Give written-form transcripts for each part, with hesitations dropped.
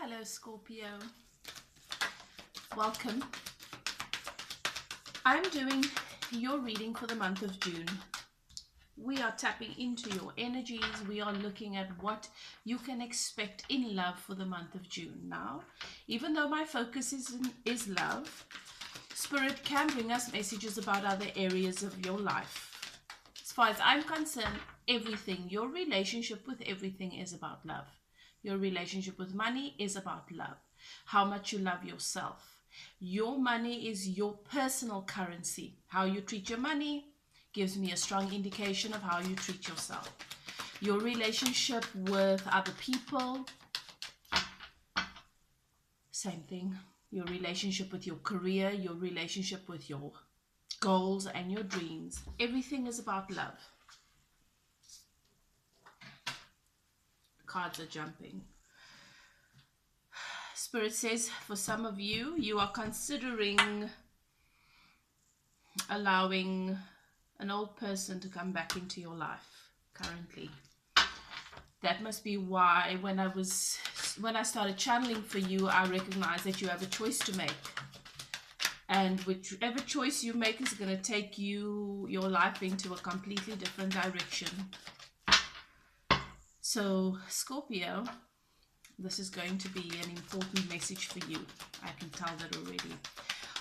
Hello Scorpio, welcome. I'm doing your reading for the month of June. We are tapping into your energies. We are looking at what you can expect in love for the month of June. Now, even though my focus is love, Spirit can bring us messages about other areas of your life. As far as I'm concerned, everything, your relationship with everything is about love. Your relationship with money is about love. How much you love yourself. Your money is your personal currency. How you treat your money gives me a strong indication of how you treat yourself. Your relationship with other people, same thing. Your relationship with your career, your relationship with your goals and your dreams. Everything is about love. Cards are jumping. Spirit says for some of you, you are considering allowing an old person to come back into your life currently. That must be why when I started channeling for you, I recognized that you have a choice to make. And whichever choice you make is going to take your life into a completely different direction. So, Scorpio, this is going to be an important message for you. I can tell that already.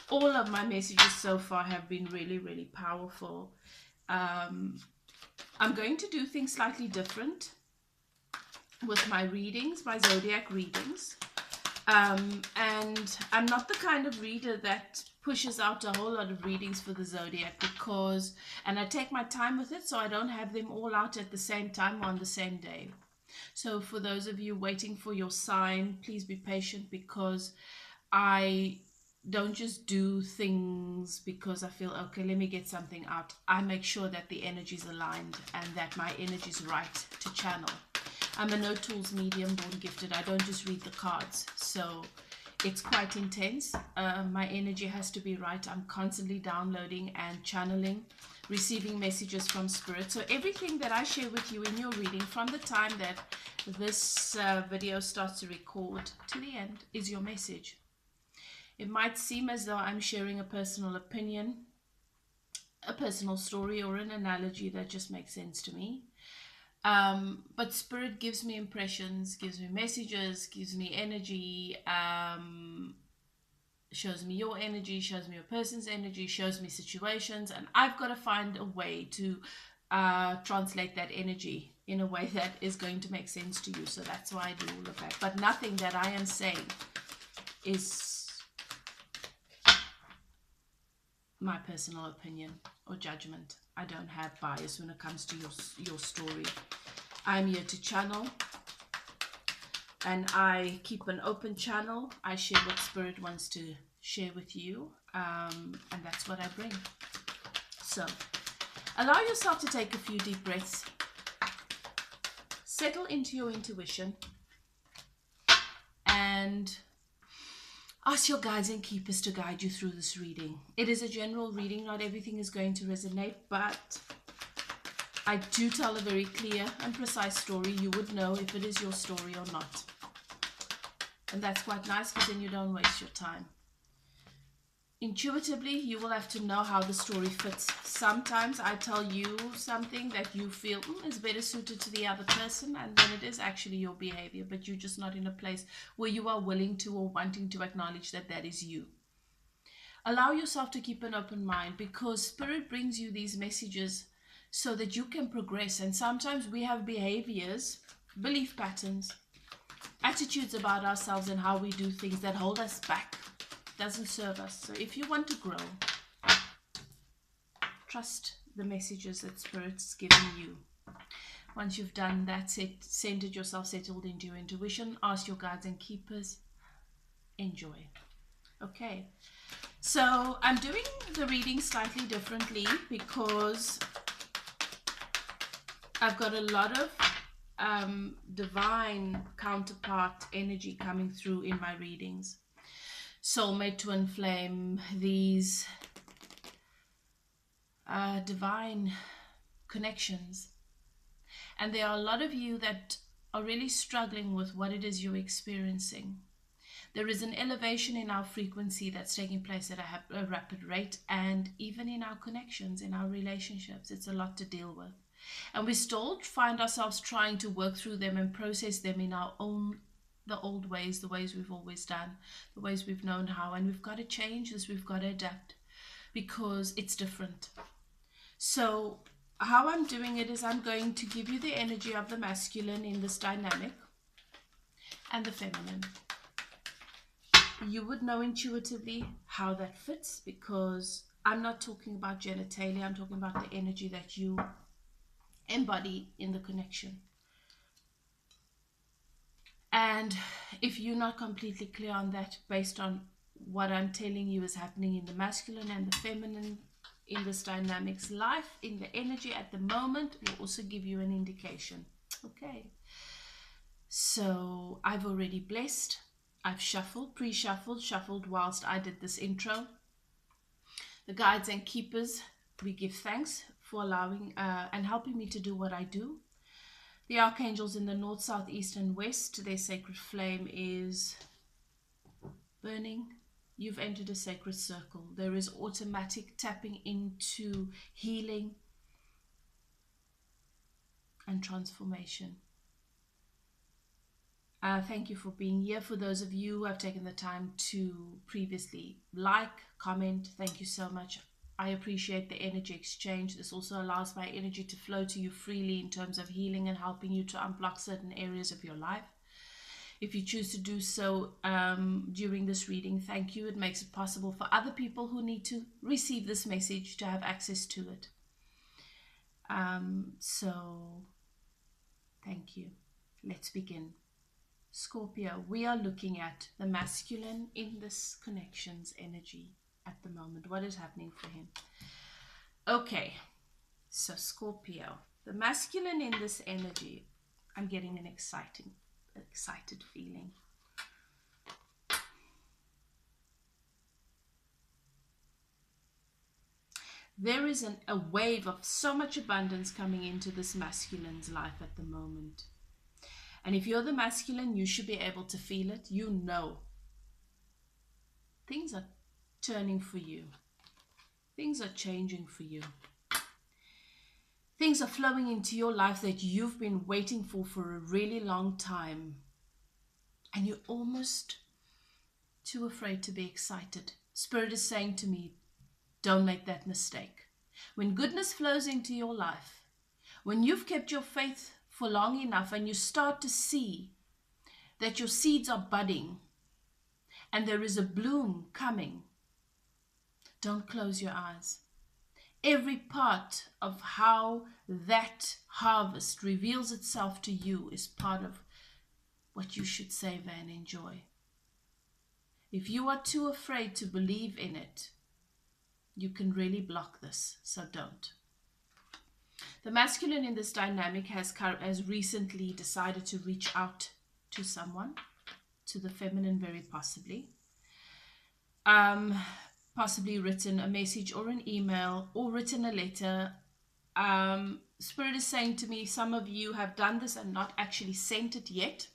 All of my messages so far have been really, really powerful. I'm going to do things slightly different with my readings, my zodiac readings. And I'm not the kind of reader that pushes out a whole lot of readings for the zodiac and I take my time with it, so I don't have them all out at the same time or on the same day. So for those of you waiting for your sign, please be patient, because I don't just do things because I feel, okay, let me get something out. I make sure that the energy is aligned and that my energy is right to channel. I'm a no tools medium, born gifted. I don't just read the cards. So it's quite intense. My energy has to be right. I'm constantly downloading and channeling, receiving messages from Spirit. So everything that I share with you in your reading, from the time that this video starts to record to the end, is your message. It might seem as though I'm sharing a personal opinion, a personal story, or an analogy that just makes sense to me. But Spirit gives me impressions, gives me messages, gives me energy, shows me your energy, shows me a person's energy, shows me situations, and I've got to find a way to translate that energy in a way that is going to make sense to you. So that's why I do all of that. But nothing that I am saying is my personal opinion or judgment. I don't have bias when it comes to your story. I'm here to channel, and I keep an open channel. I share what Spirit wants to share with you, and that's what I bring. So allow yourself to take a few deep breaths, settle into your intuition, and ask your guides and keepers to guide you through this reading. It is a general reading. Not everything is going to resonate, but I do tell a very clear and precise story. You would know if it is your story or not. And that's quite nice, because then you don't waste your time. Intuitively, you will have to know how the story fits. Sometimes I tell you something that you feel is better suited to the other person, and then it is actually your behavior, but you're just not in a place where you are willing to or wanting to acknowledge that that is you. Allow yourself to keep an open mind, because Spirit brings you these messages so that you can progress. And sometimes we have behaviors, belief patterns, attitudes about ourselves and how we do things that hold us back. Doesn't serve us. So if you want to grow, trust the messages that Spirit's giving you. Once you've done that, centered yourself, settled into your intuition, ask your guides and keepers, enjoy. Okay, so I'm doing the reading slightly differently because I've got a lot of divine counterpart energy coming through in my readings. Soulmate, twin flame, these divine connections. And there are a lot of you that are really struggling with what it is you're experiencing. There is an elevation in our frequency that's taking place at a rapid rate, and even in our connections, in our relationships, it's a lot to deal with. And we still find ourselves trying to work through them and process them in our own, the old ways, the ways we've always done, the ways we've known how. And we've got to change this, we've got to adapt, because it's different. So how I'm doing it is I'm going to give you the energy of the masculine in this dynamic and the feminine. You would know intuitively how that fits, because I'm not talking about genitalia, I'm talking about the energy that you embody in the connection. And if you're not completely clear on that, based on what I'm telling you is happening in the masculine and the feminine in this dynamics life, in the energy at the moment, will also give you an indication. Okay, so I've already blessed, I've shuffled, shuffled whilst I did this intro. The guides and keepers, we give thanks for allowing and helping me to do what I do. The archangels in the north, south, east and west, their sacred flame is burning. You've entered a sacred circle. There is automatic tapping into healing and transformation. Thank you for being here. For those of you who have taken the time to previously like, comment, thank you so much. I appreciate the energy exchange. This also allows my energy to flow to you freely in terms of healing and helping you to unblock certain areas of your life. If you choose to do so during this reading, thank you. It makes it possible for other people who need to receive this message to have access to it. So, thank you. Let's begin. Scorpio, we are looking at the masculine in this connection's energy at the moment. What is happening for him? Okay, so Scorpio, the masculine in this energy, I'm getting an excited feeling. There is a wave of so much abundance coming into this masculine's life at the moment. And if you're the masculine, you should be able to feel it. You know. Things are turning for you. Things are changing for you. Things are flowing into your life that you've been waiting for a really long time. And you're almost too afraid to be excited. Spirit is saying to me, don't make that mistake. When goodness flows into your life, when you've kept your faith for long enough and you start to see that your seeds are budding and there is a bloom coming, don't close your eyes. Every part of how that harvest reveals itself to you is part of what you should savor and enjoy. If you are too afraid to believe in it, you can really block this, so don't. The masculine in this dynamic has recently decided to reach out to someone, to the feminine very possibly. Possibly written a message or an email or written a letter. Spirit is saying to me, some of you have done this and not actually sent it yet.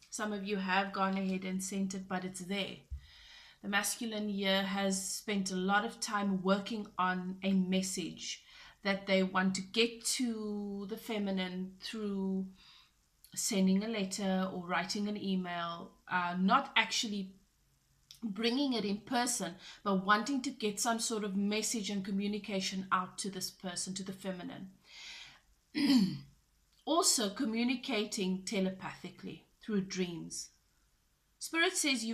Some of you have gone ahead and sent it, but it's there. The masculine here has spent a lot of time working on a message that they want to get to the feminine through sending a letter or writing an email, not actually bringing it in person, but wanting to get some sort of message and communication out to this person, to the feminine. Also communicating telepathically through dreams. Spirit says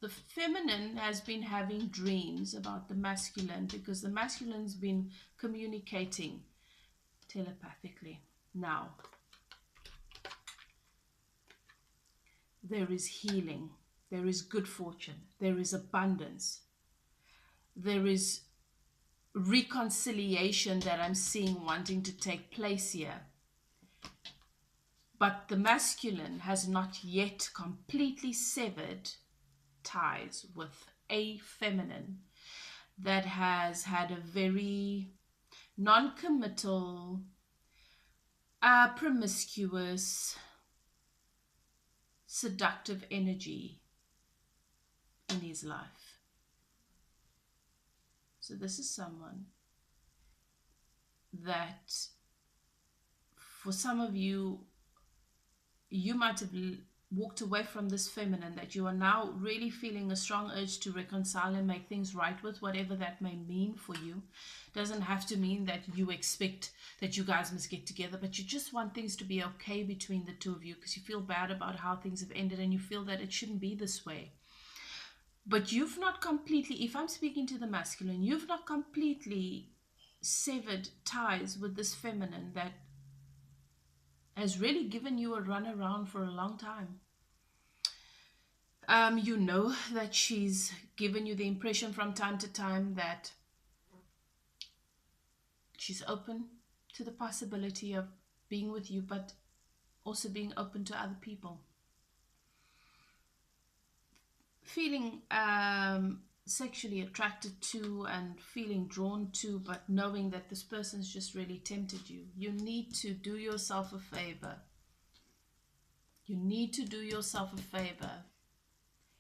the feminine has been having dreams about the masculine because the masculine's been communicating telepathically. Now, there is healing, there is good fortune, there is abundance, there is reconciliation that I'm seeing wanting to take place here. But the masculine has not yet completely severed ties with a feminine that has had a very non-committal, promiscuous, seductive energy in his life. So this is someone that, for some of you, you might have walked away from this feminine, that you are now really feeling a strong urge to reconcile and make things right with, whatever that may mean for you. Doesn't have to mean that you expect that you guys must get together, but you just want things to be okay between the two of you because you feel bad about how things have ended and you feel that it shouldn't be this way. But you've not completely, if I'm speaking to the masculine, you've not completely severed ties with this feminine that has really given you a run around for a long time. You know that she's given you the impression from time to time that she's open to the possibility of being with you, but also being open to other people. Feeling sexually attracted to and feeling drawn to, but knowing that this person's just really tempted you. You need to do yourself a favor. You need to do yourself a favor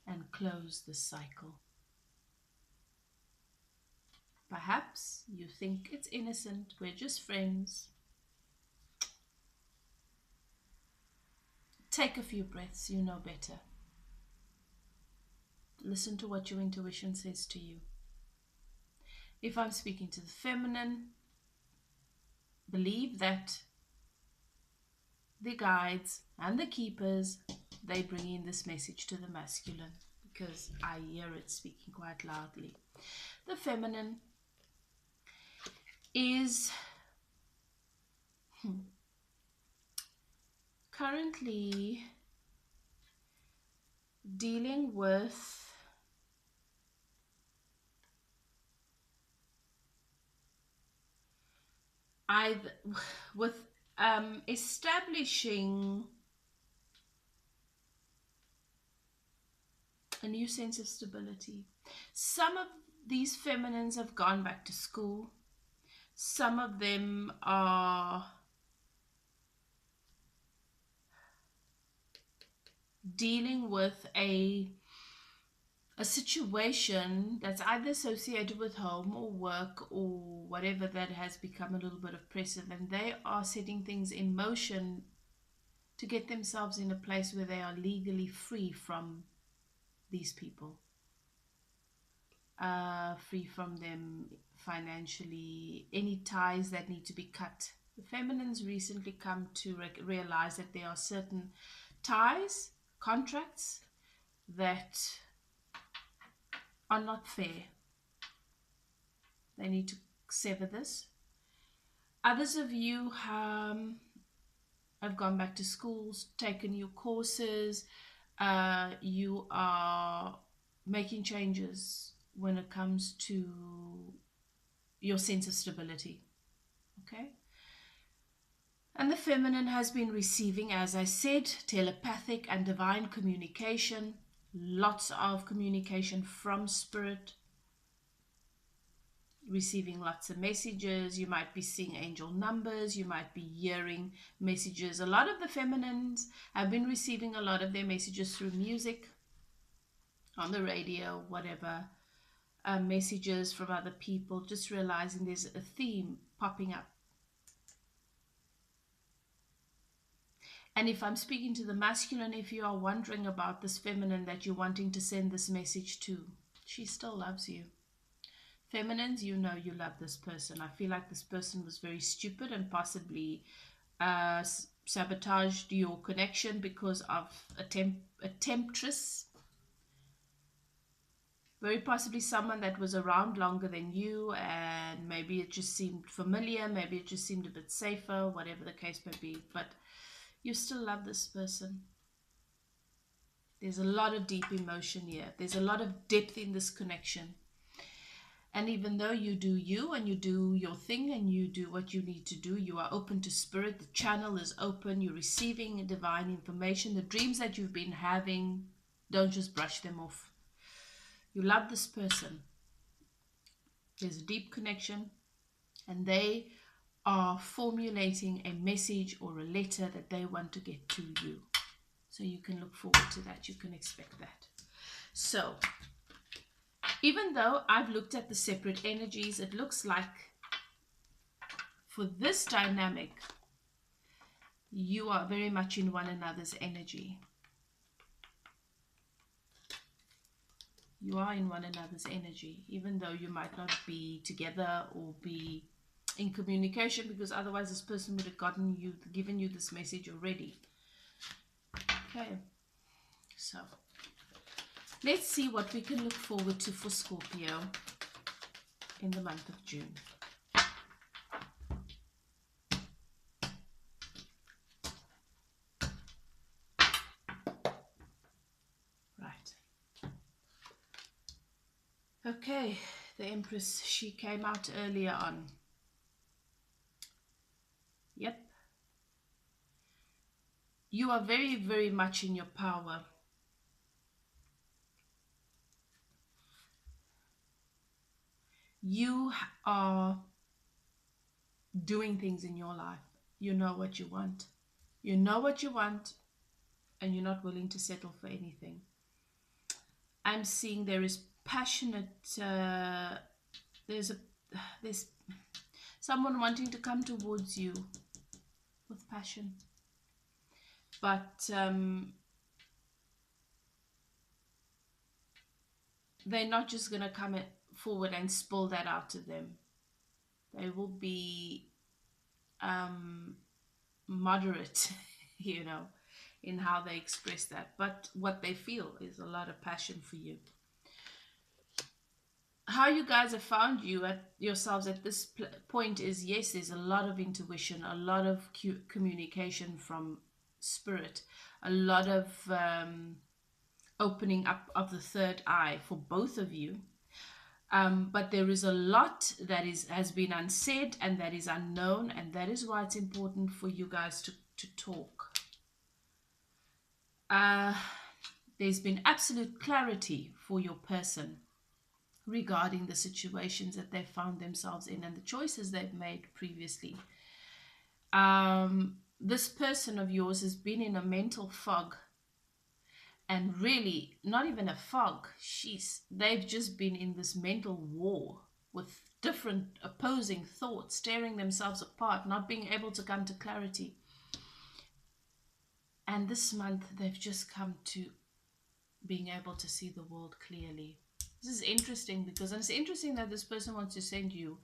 and close the cycle. Perhaps you think it's innocent, we're just friends. Take a few breaths, you know better. Listen to what your intuition says to you. If I'm speaking to the feminine, believe that the guides and the keepers, they bring in this message to the masculine, because I hear it speaking quite loudly. The feminine is currently dealing with establishing a new sense of stability. Some of these feminines have gone back to school. Some of them are dealing with a situation that's either associated with home or work or whatever that has become a little bit oppressive, and they are setting things in motion to get themselves in a place where they are legally free from these people, free from them financially, any ties that need to be cut. The feminines recently come to realize that there are certain ties, contracts that are not fair. They need to sever this. Others of you have gone back to schools, taken new courses. You are making changes when it comes to your sense of stability. Okay? And the feminine has been receiving, as I said, telepathic and divine communication. Lots of communication from spirit, receiving lots of messages. You might be seeing angel numbers, you might be hearing messages. A lot of the feminines have been receiving a lot of their messages through music, on the radio, whatever, messages from other people, just realizing there's a theme popping up. And if I'm speaking to the masculine, if you are wondering about this feminine that you're wanting to send this message to, she still loves you. Feminines, you know you love this person. I feel like this person was very stupid and possibly sabotaged your connection because of a temptress. Very possibly someone that was around longer than you, and maybe it just seemed familiar, maybe it just seemed a bit safer, whatever the case may be. But you still love this person. There's a lot of deep emotion here. There's a lot of depth in this connection. And even though you do you and you do your thing and you do what you need to do, you are open to spirit. The channel is open. You're receiving divine information. The dreams that you've been having, don't just brush them off. You love this person. There's a deep connection, and they are formulating a message or a letter that they want to get to you. So you can look forward to that. You can expect that. So Even though I've looked at the separate energies, it looks like for this dynamic, you are very much in one another's energy. You are in one another's energy, even though you might not be together or be in communication, because otherwise this person would have given you this message already. Okay, so let's see what we can look forward to for Scorpio in the month of June. Okay, the Empress, she came out earlier on. Yep. You are very, very much in your power. You are doing things in your life. You know what you want. You know what you want, and you're not willing to settle for anything. I'm seeing there is passionate, there's someone wanting to come towards you with passion, but they're not just going to come forward and spill that out to them. They will be moderate, you know, in how they express that, but what they feel is a lot of passion for you. How you guys have found yourselves at this point is, yes, there's a lot of intuition, a lot of communication from spirit, a lot of opening up of the third eye for both of you. But there is a lot that has been unsaid and that is unknown, and that is why it's important for you guys to talk. There's been absolute clarity for your person regarding the situations that they've found themselves in and the choices they've made previously. This person of yours has been in a mental fog, and really not even a fog. They've just been in this mental war with different opposing thoughts, tearing themselves apart, not being able to come to clarity. And this month they've just come to being able to see the world clearly. This is interesting, because it's interesting that this person wants to send you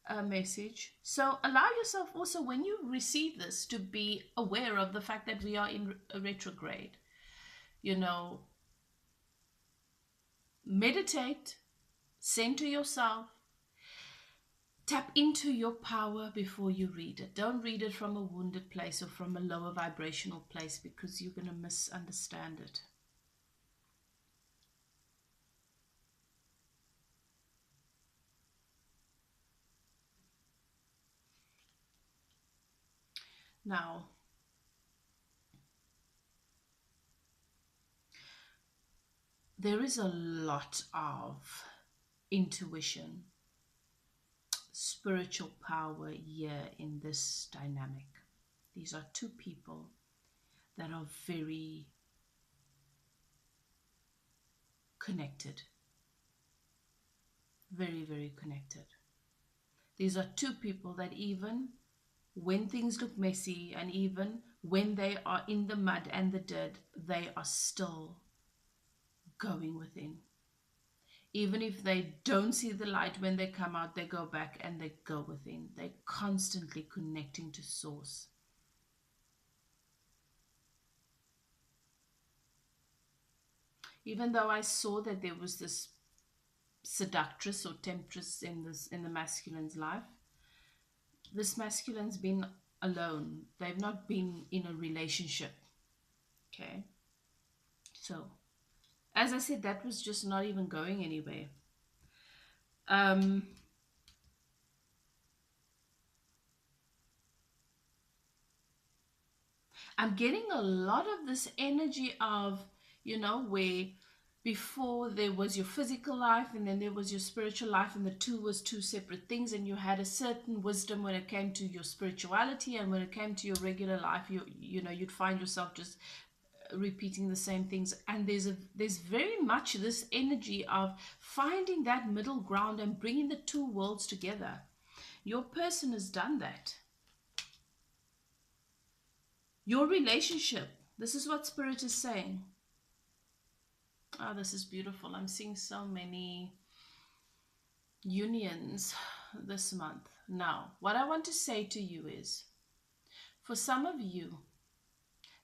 a message. So allow yourself also, when you receive this, to be aware of the fact that we are in a retrograde. You know, meditate, center yourself, tap into your power before you read it. Don't read it from a wounded place or from a lower vibrational place, because you're going to misunderstand it. Now, there is a lot of intuition, spiritual power here in this dynamic. These are two people that are very connected. Very, very connected. These are two people that even when things look messy, and even when they are in the mud and the dirt, they are still going within. Even if they don't see the light when they come out, they go back and they go within. They're constantly connecting to source. Even though I saw that there was this seductress or temptress in the masculine's life, this masculine's been alone. They've not been in a relationship. Okay. So, as I said, that was just not even going anywhere. I'm getting a lot of this energy of, you know, where before there was your physical life and then there was your spiritual life, and the two was two separate things, and you had a certain wisdom when it came to your spirituality, and when it came to your regular life, you know, you'd find yourself just repeating the same things. And there's very much this energy of finding that middle ground and bringing the two worlds together. Your person has done that. Your relationship, this is what Spirit is saying. Oh, this is beautiful. I'm seeing so many unions this month. Now, what I want to say to you is, for some of you,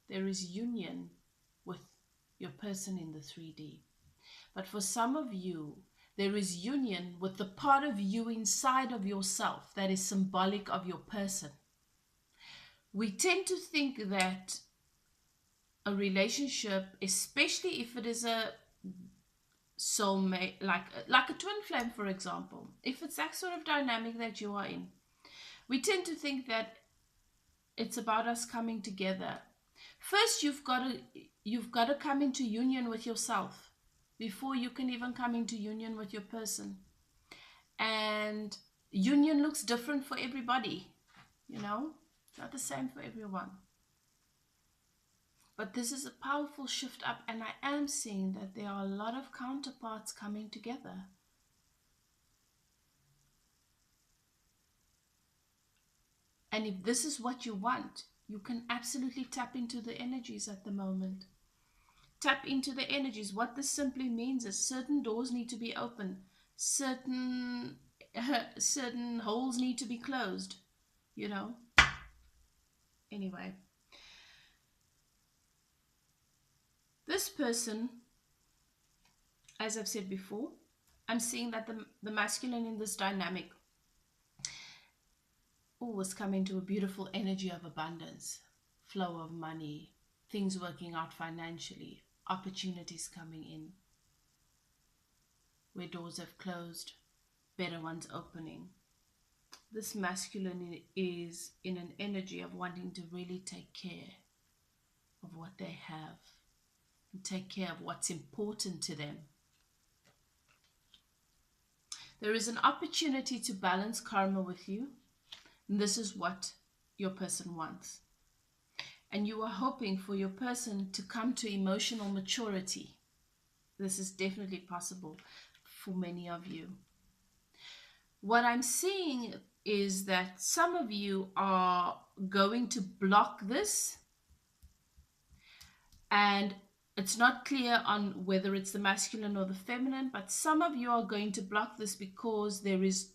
there is union with your person in the 3D. But for some of you, there is union with the part of you inside of yourself that is symbolic of your person. We tend to think that a relationship, especially if it is a soulmate, like a twin flame, for example, if it's that sort of dynamic that you are in, we tend to think that it's about us coming together. First, you've got to come into union with yourself before you can even come into union with your person. And union looks different for everybody, you know, it's not the same for everyone. But this is a powerful shift up, and I am seeing that there are a lot of counterparts coming together. And if this is what you want, you can absolutely tap into the energies at the moment. Tap into the energies. What this simply means is certain doors need to be open. Certain holes need to be closed, you know. Anyway. This person, as I've said before, I'm seeing that the masculine in this dynamic always come into a beautiful energy of abundance, flow of money, things working out financially, opportunities coming in. Where doors have closed, better ones opening. This masculine is in an energy of wanting to really take care of what they have and take care of what's important to them. There is an opportunity to balance karma with you. And this is what your person wants. And you are hoping for your person to come to emotional maturity. This is definitely possible for many of you. What I'm seeing is that some of you are going to block this, and it's not clear on whether it's the masculine or the feminine, but some of you are going to block this because there is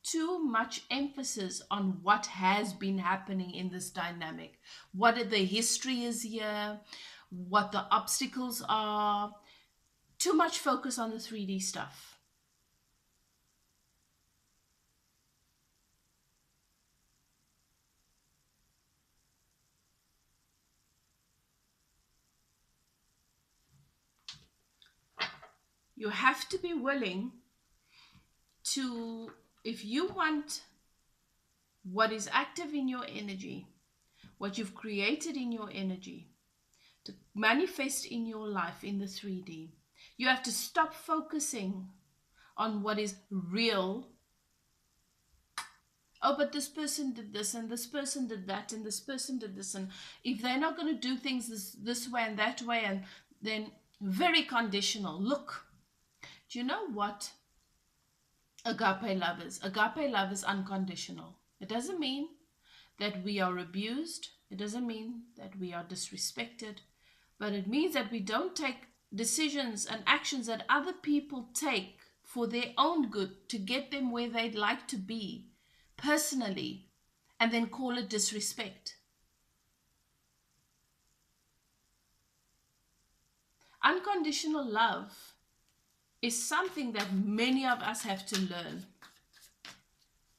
too much emphasis on what has been happening in this dynamic, what the history is here, what the obstacles are. Too much focus on the 3D stuff. You have to be willing to, if you want what is active in your energy, what you've created in your energy, to manifest in your life in the 3D, you have to stop focusing on what is real. Oh, but this person did this, and this person did that, and this person did this, and if they're not going to do things this way and that way, and then very conditional. Look, do you know what agape love is? Agape love is unconditional. It doesn't mean that we are abused. It doesn't mean that we are disrespected. But it means that we don't take decisions and actions that other people take for their own good to get them where they'd like to be personally, and then call it disrespect. Unconditional love is something that many of us have to learn.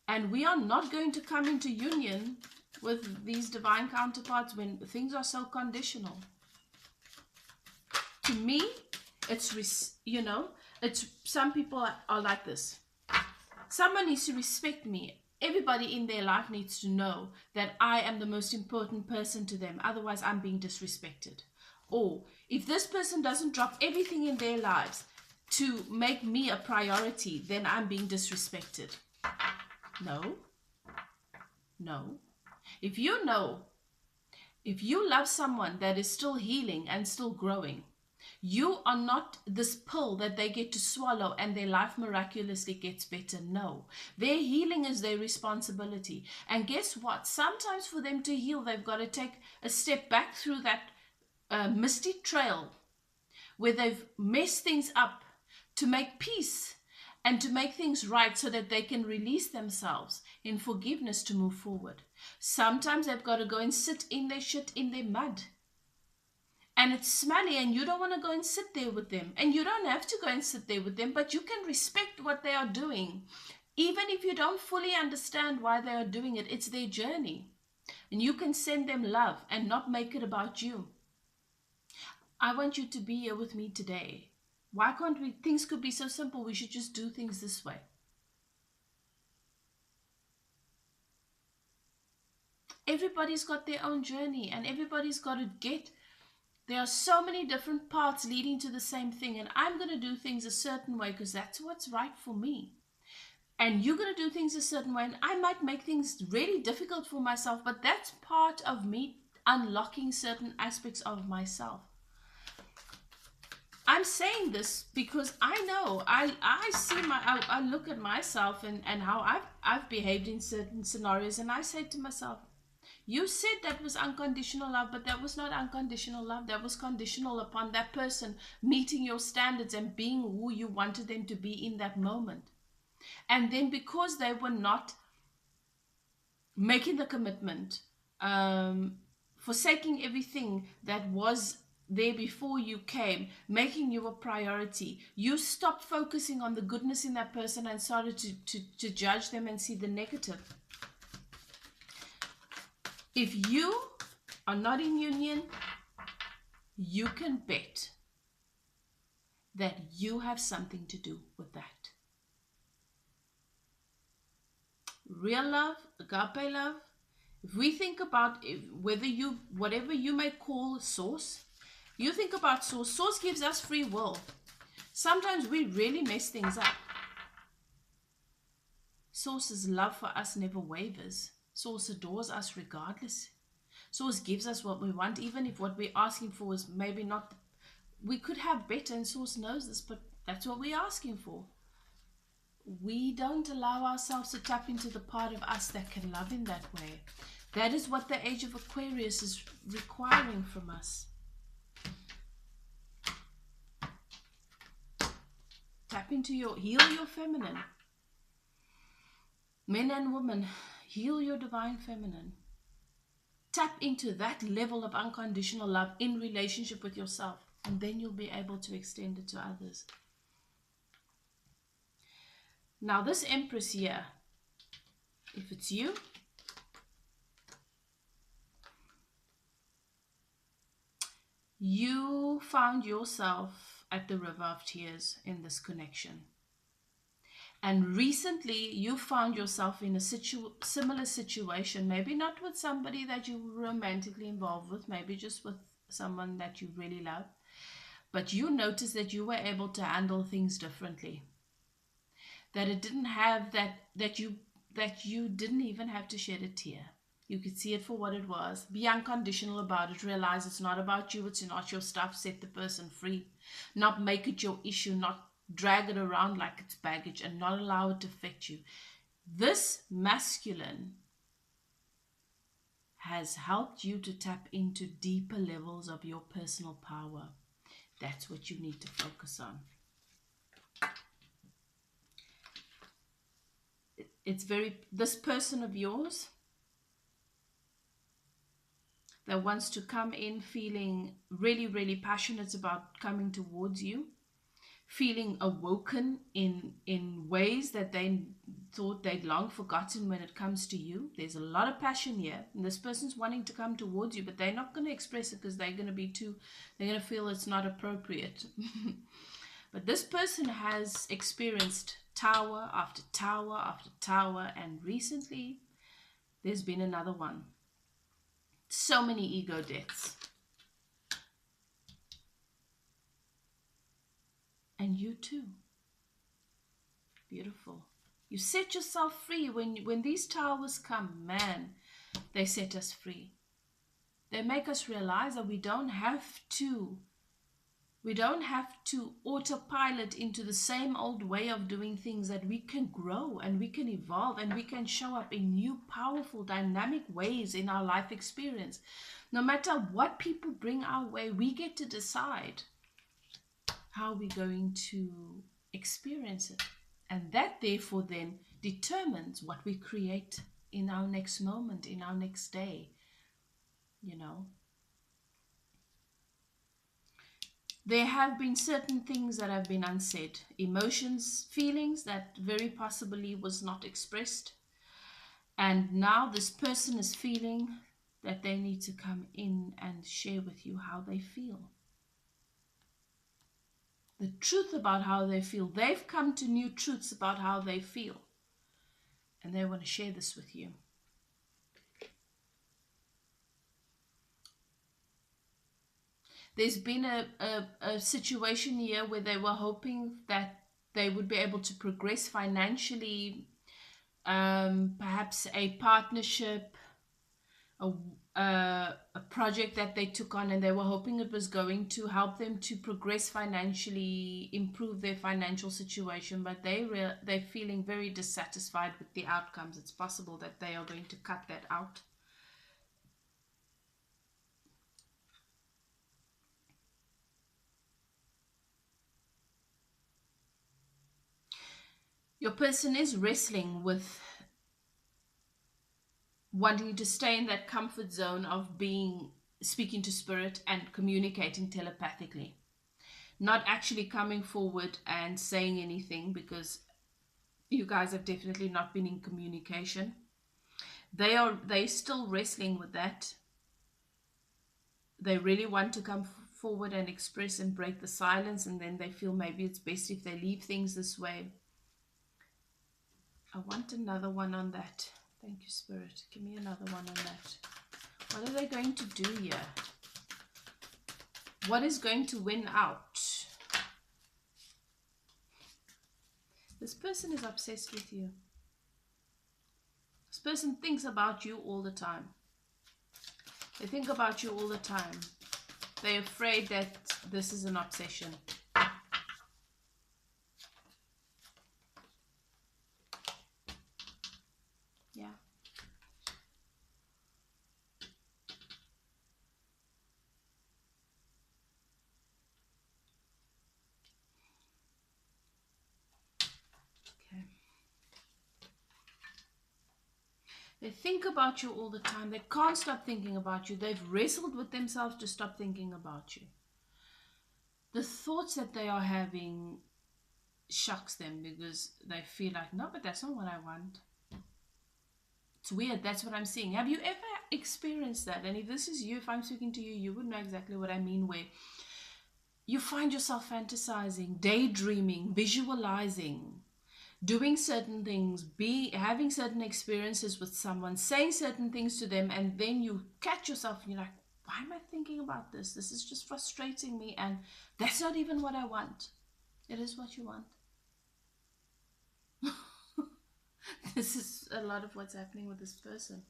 And we are not going to come into union with these divine counterparts when things are so conditional. To me, it's, you know, it's, some people are like this. Someone needs to respect me. Everybody in their life needs to know that I am the most important person to them. Otherwise, I'm being disrespected. Or if this person doesn't drop everything in their lives to make me a priority, then I'm being disrespected. No. No. If you know If you love someone that is still healing and still growing, you are not this pill that they get to swallow and their life miraculously gets better. No, their healing is their responsibility. And guess what? Sometimes for them to heal, they've got to take a step back through that misty trail where they've messed things up to make peace and to make things right so that they can release themselves in forgiveness to move forward. Sometimes they've got to go and sit in their shit, in their mud. And it's smelly and you don't want to go and sit there with them. And you don't have to go and sit there with them, but you can respect what they are doing. Even if you don't fully understand why they are doing it, it's their journey. And you can send them love and not make it about you. I want you to be here with me today. Why can't we? Things could be so simple. We should just do things this way. Everybody's got their own journey and everybody's got to get. There are so many different paths leading to the same thing, and I'm going to do things a certain way because that's what's right for me. And you're going to do things a certain way, and I might make things really difficult for myself, but that's part of me unlocking certain aspects of myself. I'm saying this because I know, I look at myself and how I've behaved in certain scenarios, and I say to myself, you said that was unconditional love, but that was not unconditional love. That was conditional upon that person meeting your standards and being who you wanted them to be in that moment. And then because they were not making the commitment, forsaking everything that was there before you came, making you a priority, you stopped focusing on the goodness in that person and started to judge them and see the negative. If you are not in union, you can bet that you have something to do with that. Real love, agape love, if we think about whatever you may call source, you think about source. Source gives us free will. Sometimes we really mess things up. Source's love for us never wavers. Source adores us regardless. Source gives us what we want, even if what we're asking for is maybe not. We could have better, and Source knows this, but that's what we're asking for. We don't allow ourselves to tap into the part of us that can love in that way. That is what the age of Aquarius is requiring from us. Tap into heal your feminine. Men and women, heal your divine feminine. Tap into that level of unconditional love in relationship with yourself, and then you'll be able to extend it to others. Now this Empress here, if it's you, you found yourself at the river of tears in this connection. And recently you found yourself in a similar situation, maybe not with somebody that you were romantically involved with, maybe just with someone that you really love. But you noticed that you were able to handle things differently. That it didn't have that you didn't even have to shed a tear. You could see it for what it was. Be unconditional about it. Realize it's not about you. It's not your stuff. Set the person free. Not make it your issue. Not drag it around like it's baggage, and not allow it to affect you. This masculine has helped you to tap into deeper levels of your personal power. That's what you need to focus on. This person of yours that wants to come in feeling really, really passionate about coming towards you, feeling awoken in ways that they thought they'd long forgotten when it comes to you. There's a lot of passion here, and this person's wanting to come towards you, but they're not going to express it because they're going to feel it's not appropriate. But this person has experienced tower after tower after tower, and recently there's been another one. So many ego deaths. And you too. Beautiful. You set yourself free. When these towers come, man, they set us free. they make us realize that we don't have to autopilot into the same old way of doing things, that we can grow and we can evolve and we can show up in new, powerful, dynamic ways in our life experience. No matter what people bring our way, we get to decide how we're going to experience it. And that therefore then determines what we create in our next moment, in our next day, you know. There have been certain things that have been unsaid, emotions, feelings that very possibly was not expressed. And now this person is feeling that they need to come in and share with you how they feel. The truth about how they feel. They've come to new truths about how they feel. And they want to share this with you. There's been a situation here where they were hoping that they would be able to progress financially, perhaps a partnership, a project that they took on, and they were hoping it was going to help them to progress financially, improve their financial situation, but they're feeling very dissatisfied with the outcomes. It's possible that they are going to cut that out. Your person is wrestling with wanting to stay in that comfort zone of speaking to spirit and communicating telepathically, not actually coming forward and saying anything, because you guys have definitely not been in communication. They're still wrestling with that. They really want to come forward and express and break the silence, and then they feel maybe it's best if they leave things this way. I want another one on that. Thank you, Spirit. Give me another one on that. What are they going to do here? What is going to win out? This person is obsessed with you. This person thinks about you all the time. They think about you all the time. They're afraid that this is an obsession. Yeah. Okay. They think about you all the time. They can't stop thinking about you. They've wrestled with themselves to stop thinking about you. The thoughts that they are having shocks them, because they feel like, no, but that's not what I want. It's weird. That's what I'm seeing. Have you ever experienced that? And if this is you, if I'm speaking to you, you would know exactly what I mean, where you find yourself fantasizing, daydreaming, visualizing, doing certain things, having certain experiences with someone, saying certain things to them, and then you catch yourself and you're like, why am I thinking about this? This is just frustrating me, and that's not even what I want. It is what you want. This is a lot of what's happening with this person.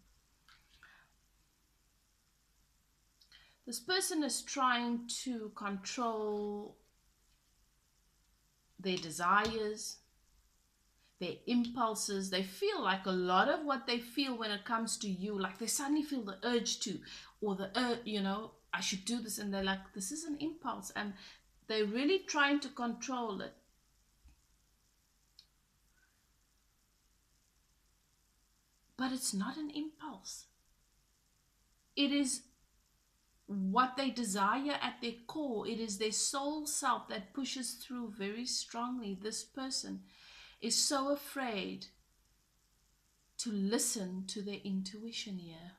This person is trying to control their desires, their impulses. They feel like a lot of what they feel when it comes to you, like they suddenly feel the urge to, or the you know, I should do this, and they're like, this is an impulse, and they're really trying to control it. But it's not an impulse. It is what they desire at their core. It is their soul self that pushes through very strongly. This person is so afraid to listen to their intuition here.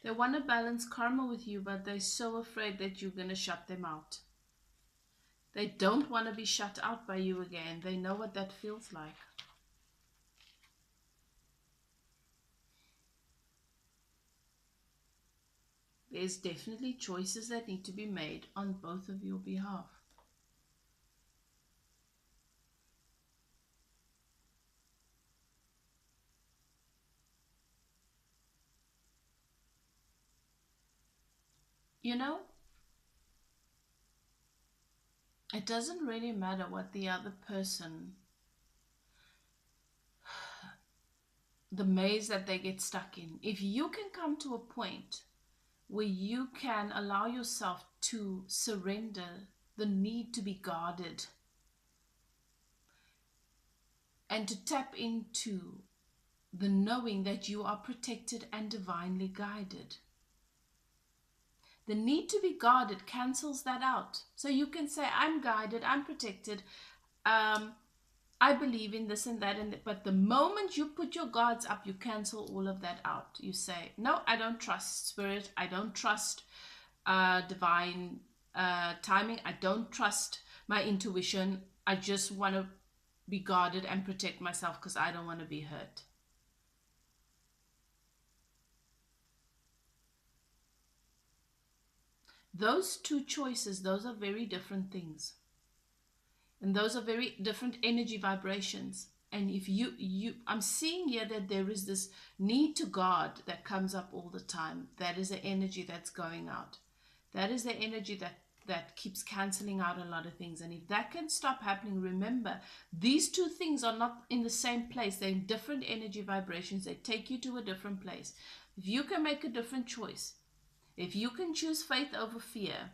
They want to balance karma with you, but they're so afraid that you're going to shut them out. They don't want to be shut out by you again. They know what that feels like. There's definitely choices that need to be made on both of your behalf. you know, it doesn't really matter what the other person, the maze that they get stuck in. If you can come to a point where you can allow yourself to surrender the need to be guarded and to tap into the knowing that you are protected and divinely guided. The need to be guarded cancels that out. So you can say, I'm guided, I'm protected, I believe in this and that, but the moment you put your guards up, you cancel all of that out. You say, no, I don't trust spirit, I don't trust divine timing, I don't trust my intuition, I just want to be guarded and protect myself because I don't want to be hurt. Those two choices, those are very different things. And those are very different energy vibrations. And if I'm seeing here that there is this need to guard that comes up all the time. That is the energy that's going out. That is the energy that keeps canceling out a lot of things. And if that can stop happening, remember, these two things are not in the same place. They're in different energy vibrations. They take you to a different place. If you can make a different choice, if you can choose faith over fear,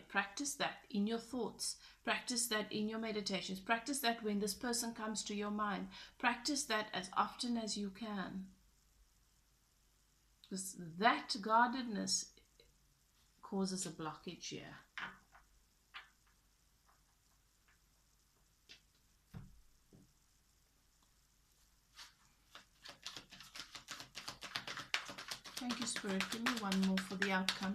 practice that in your thoughts, practice that in your meditations, practice that when this person comes to your mind, practice that as often as you can. Because that guardedness causes a blockage here. Thank you, Spirit. Give me one more for the outcome.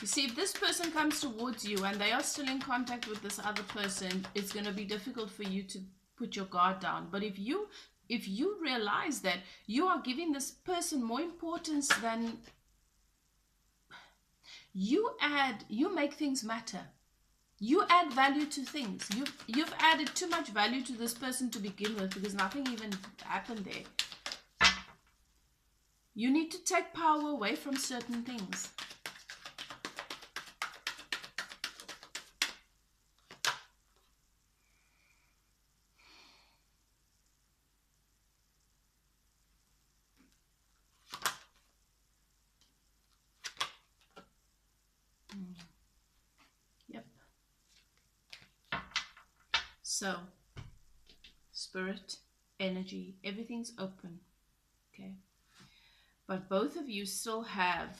You see, if this person comes towards you and they are still in contact with this other person, it's going to be difficult for you to put your guard down. But if you realize that you are giving this person more importance than you make things matter. You add value to things. You've added too much value to this person to begin with because nothing even happened there. You need to take power away from certain things. Yep. So, spirit, energy, everything's open. Okay. But both of you still have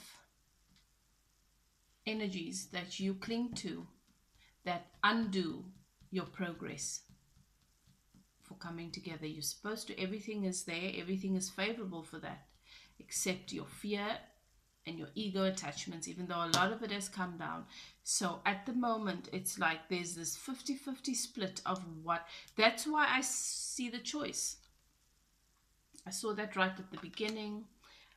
energies that you cling to that undo your progress for coming together. You're supposed to, everything is there, everything is favorable for that, except your fear and your ego attachments, even though a lot of it has come down. So at the moment, it's like there's this 50-50 split of what. That's why I see the choice. I saw that right at the beginning.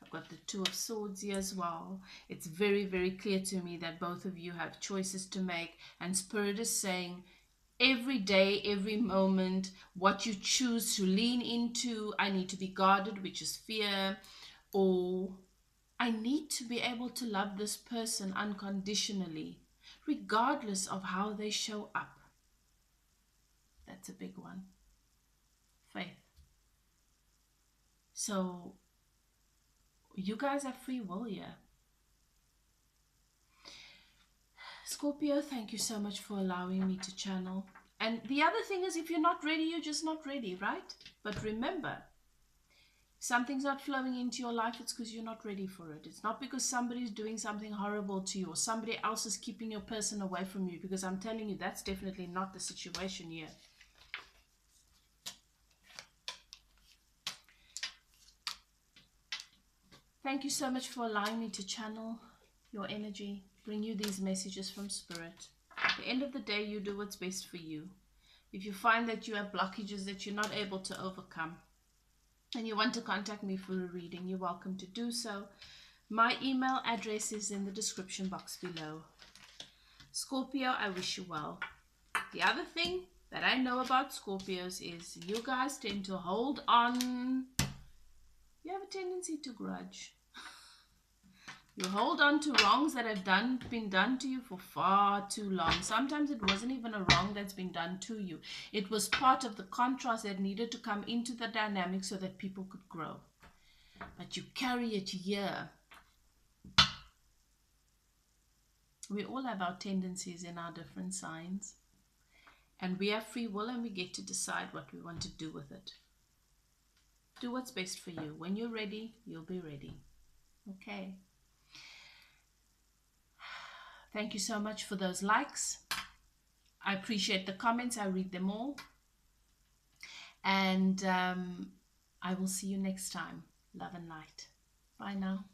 I've got the Two of Swords here as well. It's very, very clear to me that both of you have choices to make. And Spirit is saying, every day, every moment, what you choose to lean into, I need to be guarded, which is fear, or I need to be able to love this person unconditionally, regardless of how they show up. That's a big one. Faith. So, you guys have free will here. Scorpio, thank you so much for allowing me to channel. And the other thing is, if you're not ready, you're just not ready, right? But remember, something's not flowing into your life, it's because you're not ready for it. It's not because somebody's doing something horrible to you or somebody else is keeping your person away from you, because I'm telling you, that's definitely not the situation here. Thank you so much for allowing me to channel your energy, bring you these messages from Spirit. At the end of the day, you do what's best for you. If you find that you have blockages that you're not able to overcome, and you want to contact me for a reading, you're welcome to do so. My email address is in the description box below. Scorpio, I wish you well. The other thing, that I know about Scorpios is you guys tend to hold on. You have a tendency to grudge. You hold on to wrongs that have been done to you for far too long. Sometimes it wasn't even a wrong that's been done to you. It was part of the contrast that needed to come into the dynamic so that people could grow. But you carry it here. We all have our tendencies in our different signs. And we have free will, and we get to decide what we want to do with it. Do what's best for you. When you're ready, you'll be ready. Okay. Thank you so much for those likes. I appreciate the comments. I read them all. And I will see you next time. Love and light. Bye now.